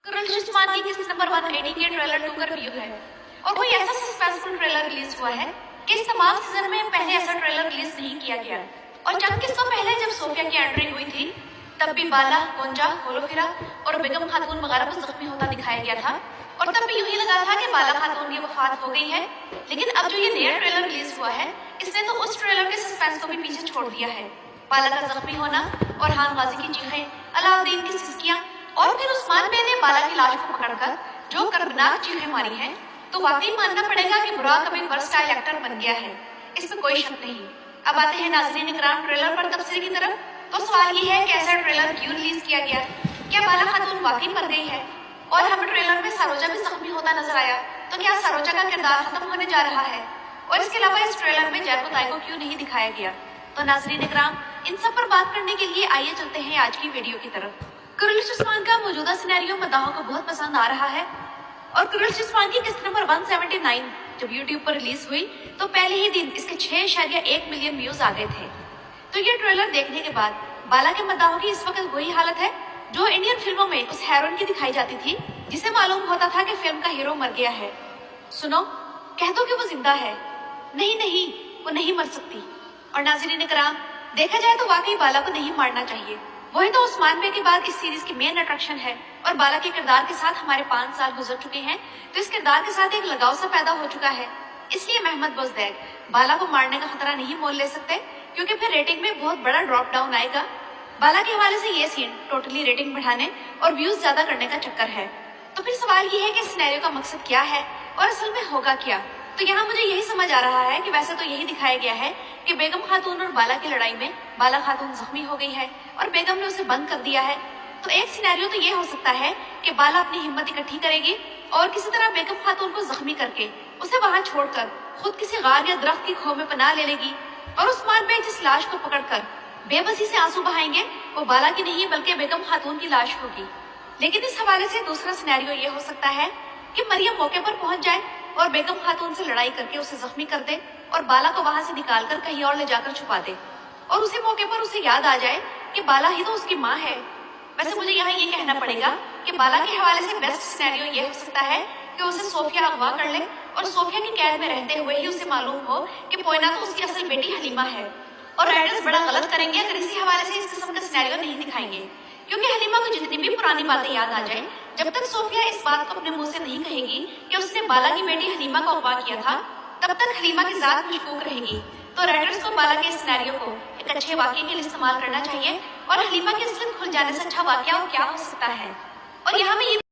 कुरल उस्मान की किस नंबर 180 के ट्रेलर 2 का रिव्यू है और कोई ऐसा सस्पेंसफुल ट्रेलर रिलीज हुआ है कि इस तमाम सीजन में पहले ऐसा ट्रेलर रिलीज नहीं किया गया। और जब किसको पहले जब सोफिया की एंट्री हुई थी तब भी बाला, गोंजा, होलोफिरा और बेगम खातून वगैरह को जख्मी होता दिखाया गया था और तब भी यूं ही लगा था कि बाला खातून की वफात हो गई है। लेकिन अब जो ये नया ट्रेलर रिलीज हुआ है इसने तो उस ट्रेलर के सस्पेंस को भी पीछे छोड़ दिया है। बाला का जख्मी होना और हान गाजी की चीखें, अलाउद्दीन की सिस्कियां और फिर उस्मान बे ने बाला की लाश को पकड़कर जो कर्बनाक चीखें मारी हैं, तो वाकई मानना पड़ेगा कि बुराक अब एक वर्सटाइल एक्टर बन गया है, इसमें कोई शक नहीं। अब आते हैं नाज़रीन इकराम ट्रेलर पर तफसीर की तरफ। तो सवाल ये है कि ऐसा ट्रेलर क्यों रिलीज किया गया? क्या बाला खातून वाकई मर गई है? और हमें ट्रेलर में सरोजा भी जख्मी होता नजर आया, तो क्या सरोजा का किरदार खत्म होने जा रहा है? और इसके अलावा इस ट्रेलर में जैको ताई को क्यों नहीं दिखाया गया? तो नाज़रीन इकराम, इन सब पर बात करने के लिए आइए चलते हैं आज की वीडियो की तरफ। कुरल उस्मान का मौजूदा सिनेरियो मदाहों को बहुत पसंद आ रहा है और कुरल उस्मान की किस्त नंबर 179 जब यूट्यूब पर रिलीज हुई तो पहले ही दिन इसके 6.1 मिलियन व्यूज आ गए थे। तो ये ट्रेलर देखने के बाद बाला के मदाहों की इस वक्त वही हालत है जो इंडियन फिल्मों में उस हेरोइन की दिखाई जाती थी जिसे मालूम होता था कि फिल्म का हीरो मर गया है। सुनो, कह दो कि वो जिंदा है। नहीं नहीं, वो नहीं मर सकती। और नाज़रीन इकराम, देखा जाए तो वाकई बाला को नहीं मारना चाहिए। वही तो उस्मान बे के बाद इस सीरीज की मेन अट्रैक्शन है और बाला के किरदार के साथ हमारे 5 साल गुजर चुके हैं, तो इस किरदार के साथ एक लगाव सा पैदा हो चुका है। इसलिए महमद बुज़दैक बाला को मारने का खतरा नहीं मोल ले सकते, क्योंकि फिर रेटिंग में बहुत बड़ा ड्रॉप डाउन आएगा। बाला के हवाले से ये सीन टोटली रेटिंग बढ़ाने और व्यूज ज्यादा करने का चक्कर है। तो फिर सवाल ये है कि सिनेरियो का मकसद क्या है और असल में होगा क्या? तो यहाँ मुझे यही समझ आ रहा है कि वैसे तो यही दिखाया गया है कि बेगम खातून और बाला की लड़ाई में बाला खातून जख्मी हो गई है और बेगम ने उसे बंद कर दिया है। तो एक सिनेरियो तो ये हो सकता है कि बाला अपनी हिम्मत इकट्ठी करेगी और किसी तरह बेगम खातून को जख्मी करके उसे वहां छोड़कर खुद किसी गार या दरख्त की खो में पनाह ले लेगी और उस्मान बे जिस लाश को पकड़कर बेबसी से आंसू बहाएंगे वो बाला की नहीं बल्कि बेगम खातून की लाश होगी। लेकिन इस हवाले से दूसरा सिनेरियो ये हो सकता है कि मरियम मौके पर पहुंच जाए और बेगम खातून से लड़ाई करके उसे जख्मी कर दे और बाला को वहां से निकालकर कहीं और ले जाकर छुपा दे और उसी मौके पर उसे याद आ जाए कि बाला ही तो उसकी माँ है। वैसे मुझे यहाँ ये कहना पड़ेगा कि बाला के हवाले से बेस्ट सिनेरियो ये हो सकता है कि उसे सोफिया अगवा कर ले और सोफिया की कैद में रहते हुए ही उसे मालूम हो कि पोयना तो उसकी असल बेटी हलीमा है। और राइटर्स बड़ा गलत करेंगे अगर इसी हवाले से इस किस्म का सिनेरियो नहीं दिखाएंगे, क्योंकि हलीमा को जितनी भी पुरानी बातें याद आ जाए, जब तक सोफिया इस बात को अपने मुंह से नहीं कहेगी कि उसने बाला की बेटी हलीमा को अगवा किया था, तब तक हलीमा की जात मशकूक रहेगी। तो राइटर्स को बाला के इस सिनेरियो को एक अच्छे वाकये के लिए इस्तेमाल करना चाहिए और हलीमा की असलियत खुल जाने से अच्छा वाकया क्या हो सकता है। और यहाँ मैं ये